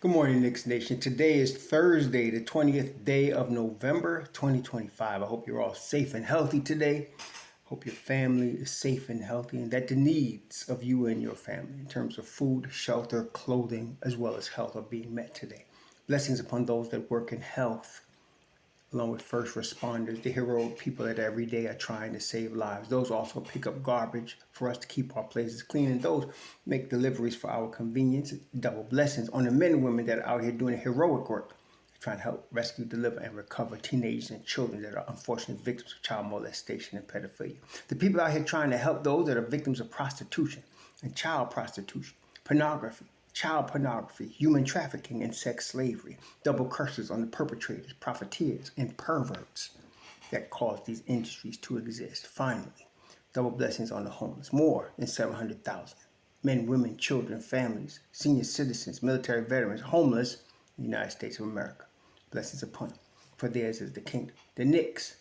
Good morning, Knicks Nation. Today is Thursday, the 20th day of November, 2025. I hope you're all safe and healthy today. Hope your family is safe and healthy and that the needs of you and your family in terms of food, shelter, clothing, as well as health are being met today. Blessings upon those that work in health, along with first responders, the heroic people that every day are trying to save lives. Those also pick up garbage for us to keep our places clean, and those make deliveries for our convenience. Double blessings on the men and women that are out here doing heroic work, trying to help rescue, deliver, and recover teenagers and children that are unfortunate victims of child molestation and pedophilia. The people out here trying to help those that are victims of prostitution and child prostitution, pornography, child pornography, human trafficking, and sex slavery. Double curses on the perpetrators, profiteers, and perverts that cause these industries to exist. Finally, double blessings on the homeless. More than 700,000 men, women, children, families, senior citizens, military veterans, homeless in the United States of America. Blessings upon them, for theirs is the kingdom. The Knicks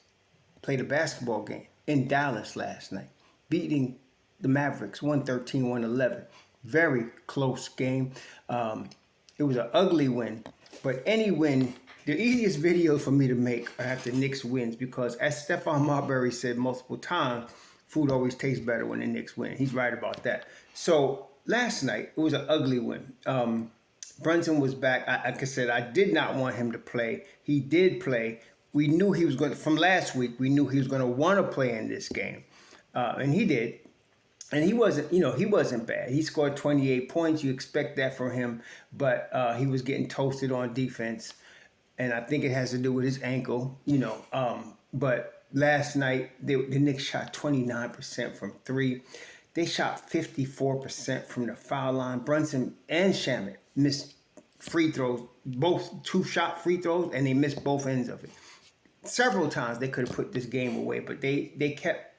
played a basketball game in Dallas last night, beating the Mavericks 113-111. Very close game. It was an ugly win, but any win, the easiest video for me to make are after Knicks wins, because as Stephon Marbury said multiple times, food always tastes better when the Knicks win. He's right about that. So last night, it was an ugly win. Brunson was back. Like I said, I did not want him to play. He did play. We knew he was going to, from last week, we knew he was going to want to play in this game. And he did. And he wasn't bad. He scored 28 points. You expect that from him, but he was getting toasted on defense. And I think it has to do with his ankle, But last night, the Knicks shot 29% from three. They shot 54% from the foul line. Brunson and Shamet missed free throws, both two-shot free throws, and they missed both ends of it. Several times they could have put this game away, but they kept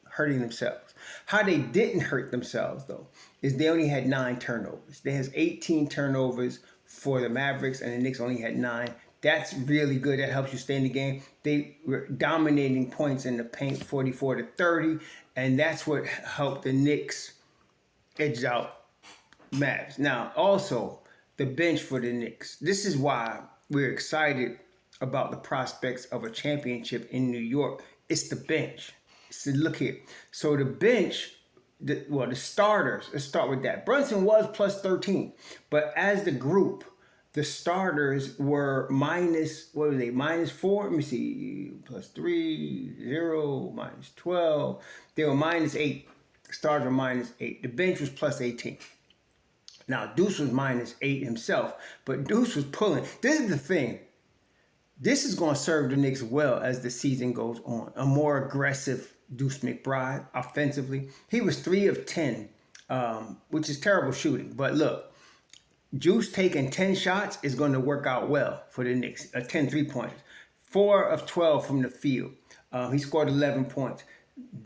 hurting themselves. How they didn't hurt themselves, though, is they only had 9 turnovers. They has 18 turnovers for the Mavericks, and the Knicks only had 9. That's really good. That helps you stay in the game. They were dominating points in the paint, 44-30, and that's what helped the Knicks edge out Mavs. Now, also, the bench for the Knicks. This is why we're excited about the prospects of a championship in New York. It's the bench. So look here. So the bench, the starters, let's start with that. Brunson was plus 13, but as the group, the starters were minus 4? Let me see. Plus 3, 0, minus 12. They were minus 8. Starters were minus 8. The bench was plus 18. Now, Deuce was minus 8 himself, but Deuce was pulling. This is the thing. This is going to serve the Knicks well as the season goes on. A more aggressive Deuce McBride offensively. He was 3 of 10, which is terrible shooting. But look, Juice taking 10 shots is going to work out well for the Knicks. 10 3-pointers. 4 of 12 from the field. He scored 11 points.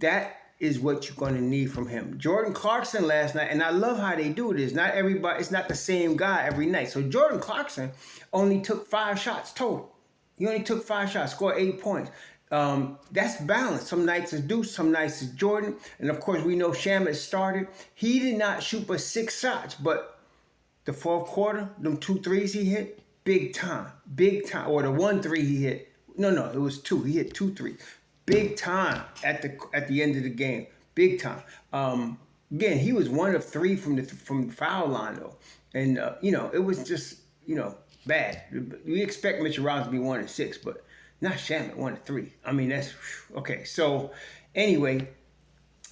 That is what you're going to need from him. Jordan Clarkson last night, and I love how they do this. Not everybody, it's not the same guy every night. So Jordan Clarkson only took 5 shots total. He only took 5 shots, scored 8 points. That's balanced. Some nights is Deuce, some nights is Jordan. And of course, we know Shamet started. He did not shoot but 6 shots, but the fourth quarter, them 2 threes he hit, big time. Or the 1 3 he hit. No, it was 2. He hit 2 3s. Big time at the end of the game. Big time. Again, he was 1 of 3 from the foul line though, and it was just bad. We expect Mitchell Robinson to be 1 of 6, but not Shamet 1 of 3. I mean, that's okay. So anyway,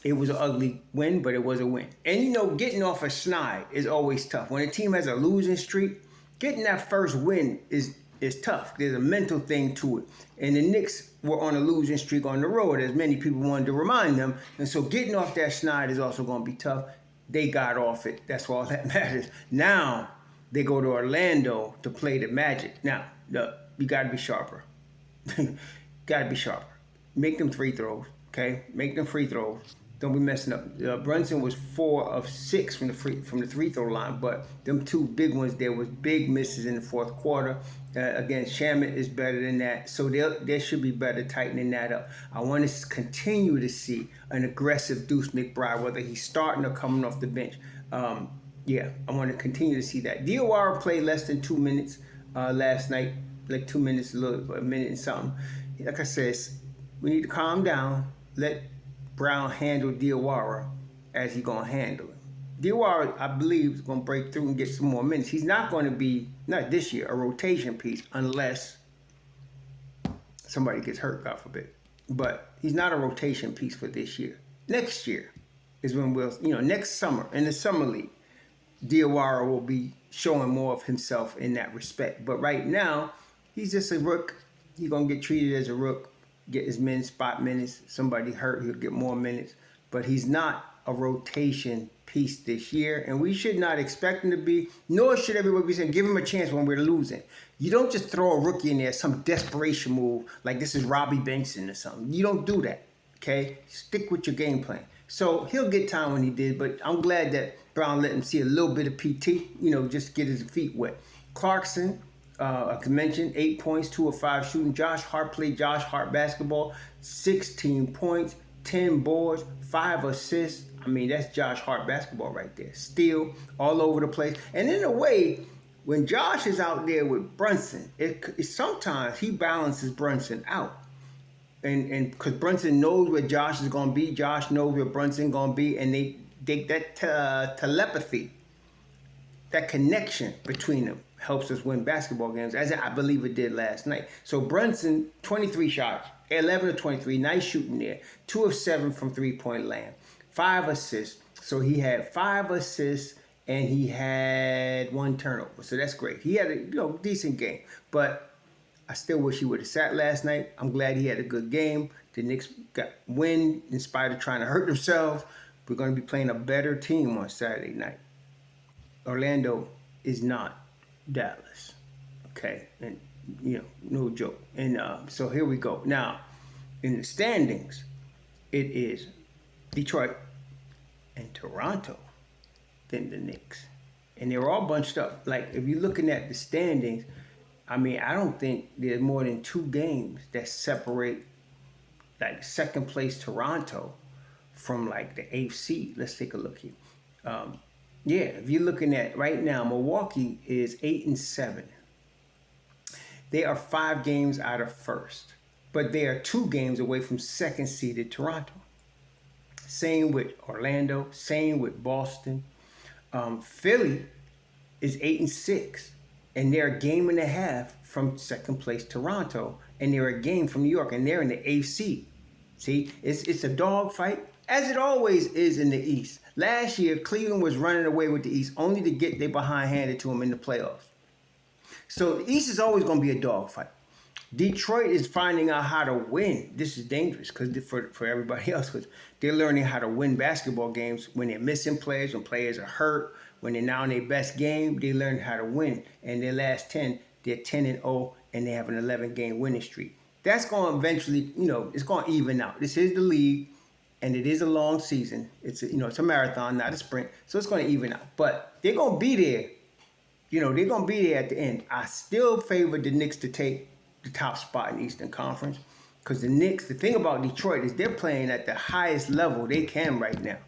it was an ugly win, but it was a win. And getting off a snide is always tough. When a team has a losing streak, getting that first win is tough. There's a mental thing to it. And the Knicks were on a losing streak on the road, as many people wanted to remind them. And so getting off that snide is also going to be tough. They got off it. That's all that matters. Now they go to Orlando to play the Magic. Now, you got to be sharper. Got to be sharper. Make them free throws, okay? Make them free throws. Don't be messing up. Brunson was 4 of 6 from the free throw line, but them 2 big ones there was big misses in the fourth quarter. Again, Shamet is better than that, so they should be better tightening that up. I want to continue to see an aggressive Deuce McBride, whether he's starting or coming off the bench. Yeah, I want to continue to see that. Diawara played less than 2 minutes last night, like 2 minutes, a minute and something. Like I said, we need to calm down. Let Brown handle Diawara as he's going to handle him. Diawara, I believe, is going to break through and get some more minutes. He's not going to be, not this year, a rotation piece unless somebody gets hurt, God forbid. But he's not a rotation piece for this year. Next year is when we'll, next summer, in the summer league, Diawara will be showing more of himself in that respect. But right now, he's just a rook. He's going to get treated as a rook, get his spot minutes. Somebody hurt, he'll get more minutes. But he's not a rotation piece this year, and we should not expect him to be, nor should everybody be saying, give him a chance when we're losing. You don't just throw a rookie in there, some desperation move, like this is Robbie Benson or something. You don't do that, okay? Stick with your game plan. So he'll get time when he did, but I'm glad that Brown let him see a little bit of PT, just get his feet wet. Clarkson, I can mention, 8 points, 2 of 5 shooting. Josh Hart played Josh Hart basketball, 16 points, 10 boards, 5 assists. I mean, that's Josh Hart basketball right there. Steal all over the place. And in a way, when Josh is out there with Brunson, it sometimes he balances Brunson out. And because Brunson knows where Josh is going to be, Josh knows where Brunson going to be, and they that telepathy, that connection between them helps us win basketball games, as I believe it did last night. So Brunson, 23 shots, 11 of 23, nice shooting there, 2 of 7 from three-point land, 5 assists. So he had 5 assists and he had 1 turnover. So that's great. He had a decent game, but I still wish he would have sat last night. I'm glad he had a good game. The Knicks got win in spite of trying to hurt themselves. We're going to be playing a better team on Saturday night. Orlando is not Dallas, okay? And, no joke. And so here we go. Now, in the standings, it is Detroit and Toronto, then the Knicks. And they're all bunched up. Like, if you're looking at the standings, I mean, I don't think there's more than 2 games that separate, like, second place Toronto from, like, the 8th seed. Let's take a look here. If you're looking at right now, Milwaukee is 8-7. They are 5 games out of first, but they are 2 games away from second seeded Toronto. Same with Orlando. Same with Boston. Philly is 8-6. And they're a game and a half from second place Toronto. And they're a game from New York. And they're in the 8th seed. See, it's a dogfight, as it always is in the East. Last year, Cleveland was running away with the East, only to get their behind handed to them in the playoffs. So the East is always going to be a dogfight. Detroit is finding out how to win. This is dangerous for everybody else, because they're learning how to win basketball games when they're missing players, when players are hurt. When they're now in their best game, they learn how to win. And their last 10, they're 10-0, and they have an 11-game winning streak. That's going to eventually, it's going to even out. This is the league, and it is a long season. It's a marathon, not a sprint. So it's going to even out. But they're going to be there. They're going to be there at the end. I still favor the Knicks to take the top spot in the Eastern Conference, because the Knicks, the thing about Detroit is they're playing at the highest level they can right now.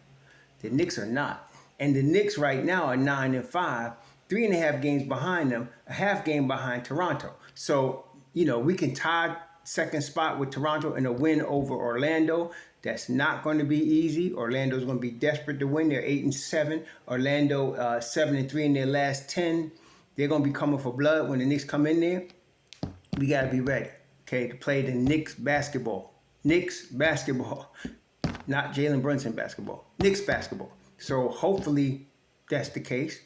The Knicks are not. And the Knicks right now are 9-5, 3.5 games behind them, a half game behind Toronto. So, we can tie second spot with Toronto and a win over Orlando. That's not going to be easy. Orlando's going to be desperate to win. They're 8-7. Orlando 7-3 in their last 10. They're going to be coming for blood when the Knicks come in there. We got to be ready, okay, to play the Knicks basketball. Knicks basketball, not Jalen Brunson basketball. Knicks basketball. So hopefully that's the case.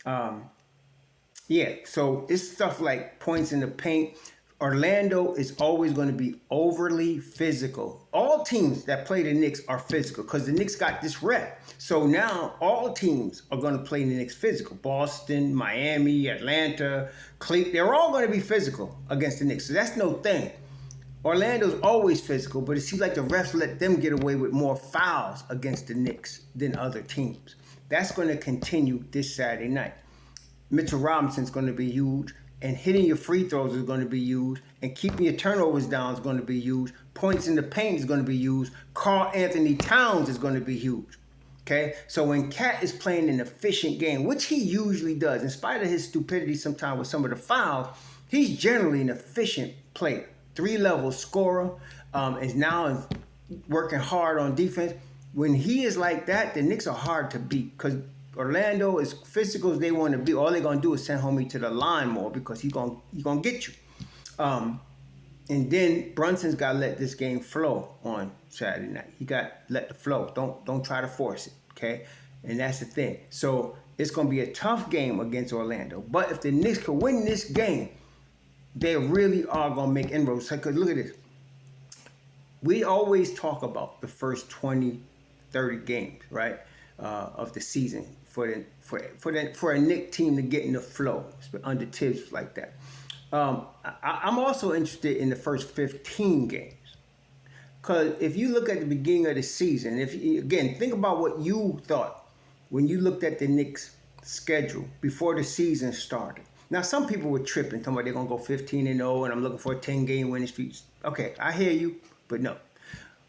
So it's stuff like points in the paint. Orlando is always going to be overly physical. All teams that play the Knicks are physical because the Knicks got this rep. So now all teams are going to play the Knicks physical. Boston, Miami, Atlanta, Cleveland, they're all going to be physical against the Knicks. So that's no thing. Orlando's always physical, but it seems like the refs let them get away with more fouls against the Knicks than other teams. That's going to continue this Saturday night. Mitchell Robinson's going to be huge, and hitting your free throws is going to be huge, and keeping your turnovers down is going to be huge. Points in the paint is going to be huge. Karl Anthony Towns is going to be huge. Okay, so when Cat is playing an efficient game, which he usually does, in spite of his stupidity sometimes with some of the fouls, he's generally an efficient player. 3-level scorer, is now working hard on defense. When he is like that, the Knicks are hard to beat because Orlando, as physical as they want to be, all they're gonna do is send homie to the line more because he's gonna get you. And then Brunson's got to let this game flow on Saturday night. He got to let the flow. Don't try to force it, okay? And that's the thing. So it's going to be a tough game against Orlando. But if the Knicks can win this game, they really are going to make inroads. Because look at this. We always talk about the first 20, 30 games, right, of the season for a Knicks team to get in the flow under Tibbs like that. I'm also interested in the first 15 games. Because if you look at the beginning of the season, again, think about what you thought when you looked at the Knicks' schedule before the season started. Now, some people were tripping, talking about they're going to go 15-0 and I'm looking for a 10-game winning streak. Okay, I hear you, but no.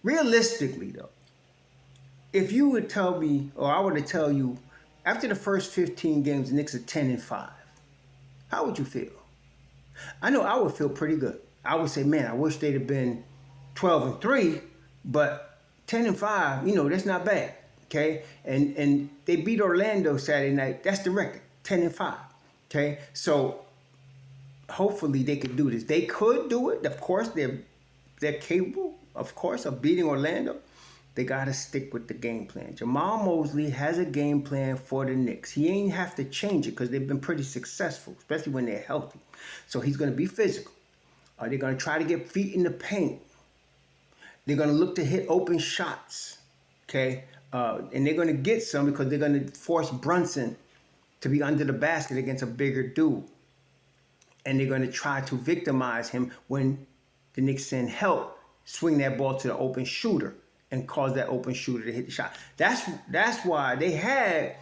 Realistically, though, if you would tell me, or I were to tell you, after the first 15 games, the Knicks are 10-5, how would you feel? I know I would feel pretty good. I would say, man, I wish they'd have been 12-3, but 10-5, that's not bad. Okay, and they beat Orlando Saturday night. That's the record, 10-5. Okay, so hopefully they could do this. They could do it. Of course, they're capable, of course, of beating Orlando. They got to stick with the game plan. Jamal Mosley has a game plan for the Knicks. He ain't have to change it because they've been pretty successful, especially when they're healthy. So he's going to be physical. They're going to try to get feet in the paint. They're going to look to hit open shots, okay? And they're going to get some because they're going to force Brunson to be under the basket against a bigger dude. And they're going to try to victimize him when the Knicks send help, swing that ball to the open shooter and cause that open shooter to hit the shot. That's why they had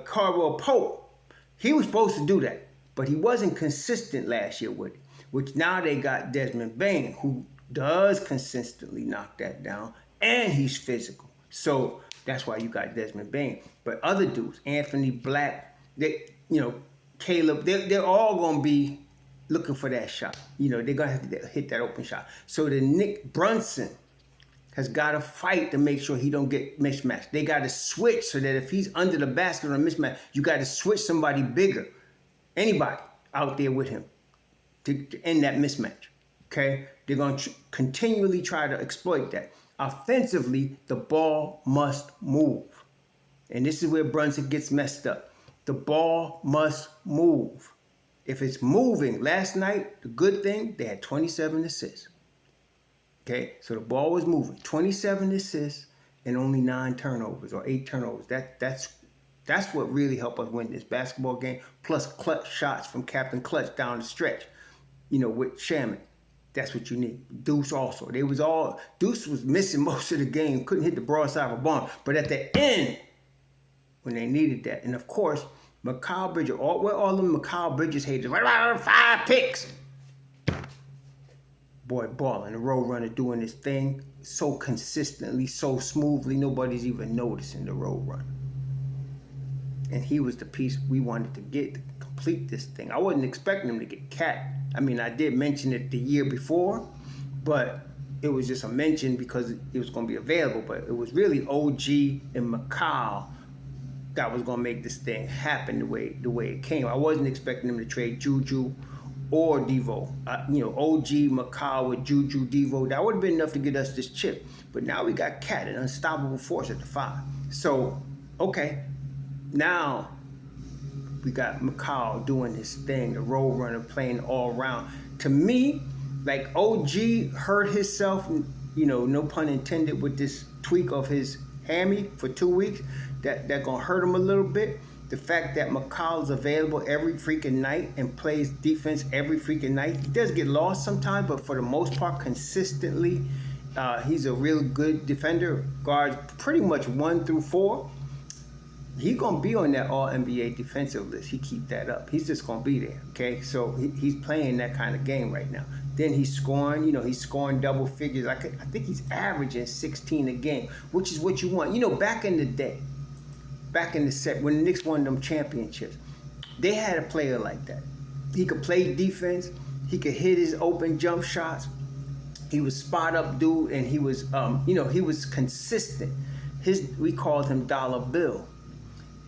Caldwell Pope. He was supposed to do that, but he wasn't consistent last year with it, which now they got Desmond Bane, who does consistently knock that down, and he's physical. So that's why you got Desmond Bane. But other dudes, Anthony Black, Caleb, they're all going to be looking for that shot. They're going to have to hit that open shot. So the Nick Brunson has got to fight to make sure he don't get mismatched. They got to switch so that if he's under the basket on a mismatch, you got to switch somebody bigger, anybody out there with him to end that mismatch, okay? They're going to continually try to exploit that. Offensively, the ball must move. And this is where Brunson gets messed up. The ball must move. If it's moving, last night, the good thing, they had 27 assists. Okay, so the ball was moving. 27 assists and only 9 turnovers or 8 turnovers. That's what really helped us win this basketball game. Plus clutch shots from Captain Clutch down the stretch. With Shamet. That's what you need. Deuce also. Deuce was missing most of the game. Couldn't hit the broadside of a bomb. But at the end, when they needed that. And of course, Mikal Bridges. Where all them Mikal Bridges haters? 5 picks. Boy, balling, the road runner doing his thing so consistently, so smoothly, nobody's even noticing the road runner. And he was the piece we wanted to get to complete this thing. I wasn't expecting him to get Cat. I mean, I did mention it the year before, but it was just a mention because it was going to be available. But it was really OG and Mikal that was going to make this thing happen the way it came. I wasn't expecting him to trade Juju or Devo. OG, Mikal with Juju, Devo, that would have been enough to get us this chip. But now we got Cat, an unstoppable force at the 5. So, okay, now we got Mikal doing his thing, the road runner playing all around. To me, like OG hurt himself, no pun intended, with this tweak of his hammy for 2 weeks. That gonna hurt him a little bit. The fact that Mikal's available every freaking night and plays defense every freaking night. He does get lost sometimes, but for the most part, consistently, he's a real good defender. Guards pretty much 1 through 4. He's going to be on that All-NBA defensive list. He keep that up. He's just going to be there, okay? So he's playing that kind of game right now. Then he's scoring, he's scoring double figures. I think he's averaging 16 a game, which is what you want. Back in the day, back in the set, when the Knicks won them championships, they had a player like that. He could play defense. He could hit his open jump shots. He was spot up dude, and he was, he was consistent. We called him Dollar Bill.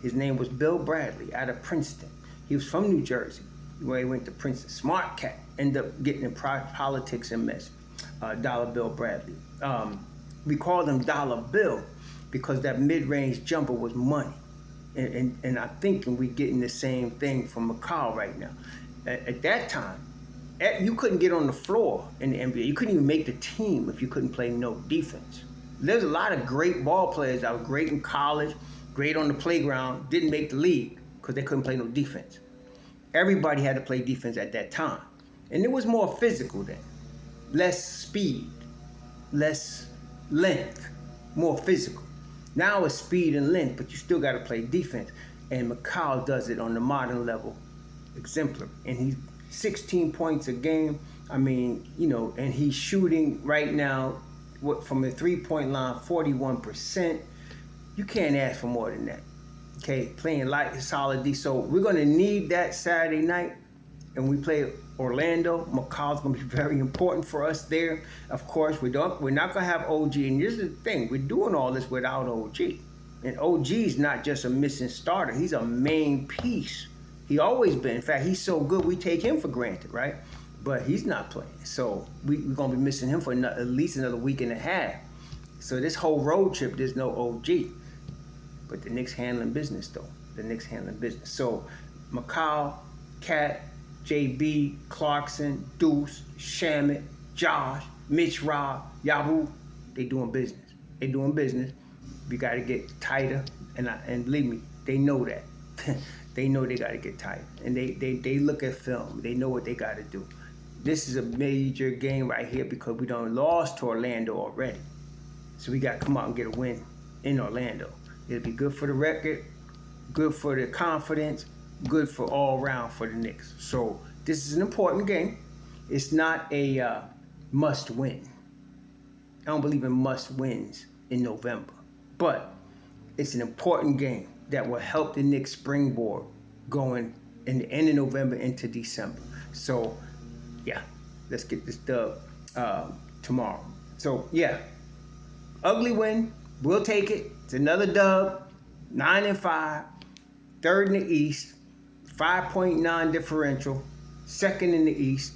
His name was Bill Bradley out of Princeton. He was from New Jersey, where he went to Princeton. Smart cat. Ended up getting in politics and mess. Dollar Bill Bradley. We called him Dollar Bill because that mid-range jumper was money. And I think we're getting the same thing from Mikal right now. At that time, you couldn't get on the floor in the NBA. You couldn't even make the team if you couldn't play no defense. There's a lot of great ball players that were great in college, great on the playground, didn't make the league because they couldn't play no defense. Everybody had to play defense at that time. And it was more physical then. Less speed, less length, more physical. Now it's speed and length, but you still got to play defense. And Mikal does it on the modern level, exemplary. And he's 16 points a game. And he's shooting right now from the three-point line, 41%. You can't ask for more than that. Okay, playing light, solid D. So we're going to need that Saturday night. And we play Orlando. Mikal's going to be very important for us there. Of course, we're not going to have OG. And here's the thing. We're doing all this without OG. And OG's not just a missing starter. He's a main piece. He always been. In fact, he's so good, we take him for granted, right? But he's not playing. So we're going to be missing him for at least another week and a half. So this whole road trip, there's no OG. But the Knicks handling business, though. The Knicks handling business. So Mikal, Cat, JB, Clarkson, Deuce, Shamet, Josh, Mitch, Rob, Yahoo, they doing business. They doing business. We got to get tighter. And believe me, they know that. They know they got to get tighter. And they look at film. They know what they got to do. This is a major game right here because we done lost to Orlando already. So we got to come out and get a win in Orlando. It'll be good for the record, good for the confidence, good for all around for the Knicks. So this is an important game. It's not a must win. I don't believe in must wins in November. But it's an important game that will help the Knicks springboard going in the end of November into December. So, yeah, let's get this dub tomorrow. So, yeah, ugly win. We'll take it. It's another dub, 9-5, third in the East, 5.9 differential, second in the East.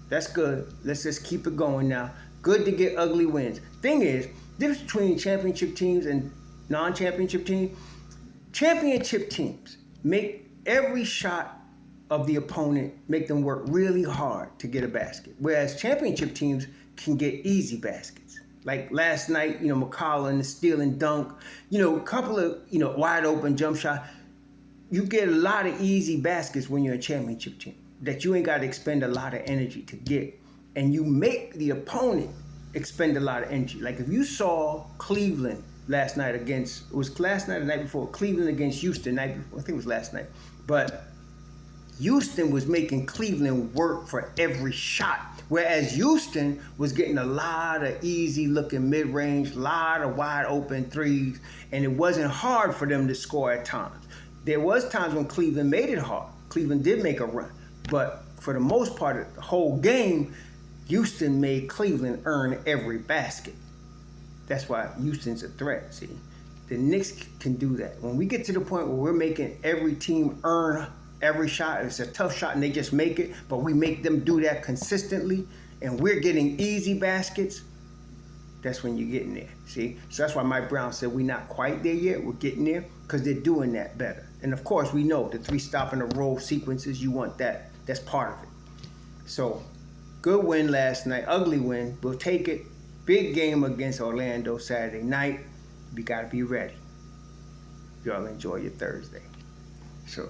That's good. Let's just keep it going now. Good to get ugly wins. Thing is, difference between championship teams and non-championship teams, championship teams make every shot of the opponent, make them work really hard to get a basket. Whereas championship teams can get easy baskets. Like last night, Mikal and the steal and dunk, a couple of, wide open jump shot. You get a lot of easy baskets when you're a championship team that you ain't got to expend a lot of energy to get. And you make the opponent expend a lot of energy. Like if you saw Cleveland last night against, it was last night or the night before, Cleveland against Houston, night before, I think it was last night. But Houston was making Cleveland work for every shot. Whereas Houston was getting a lot of easy looking mid-range, a lot of wide open threes, and it wasn't hard for them to score at times. There was times when Cleveland made it hard. Cleveland did make a run. But for the most part of the whole game, Houston made Cleveland earn every basket. That's why Houston's a threat, see? The Knicks can do that. When we get to the point where we're making every team earn every shot, it's a tough shot and they just make it, but we make them do that consistently and we're getting easy baskets, that's when you're getting there, see? So that's why Mike Brown said we're not quite there yet, we're getting there because they're doing that better. And of course, we know the 3 stop in a row sequences, you want that. That's part of it. So, good win last night, ugly win, we'll take it. Big game against Orlando Saturday night. We got to be ready. Y'all enjoy your Thursday. So,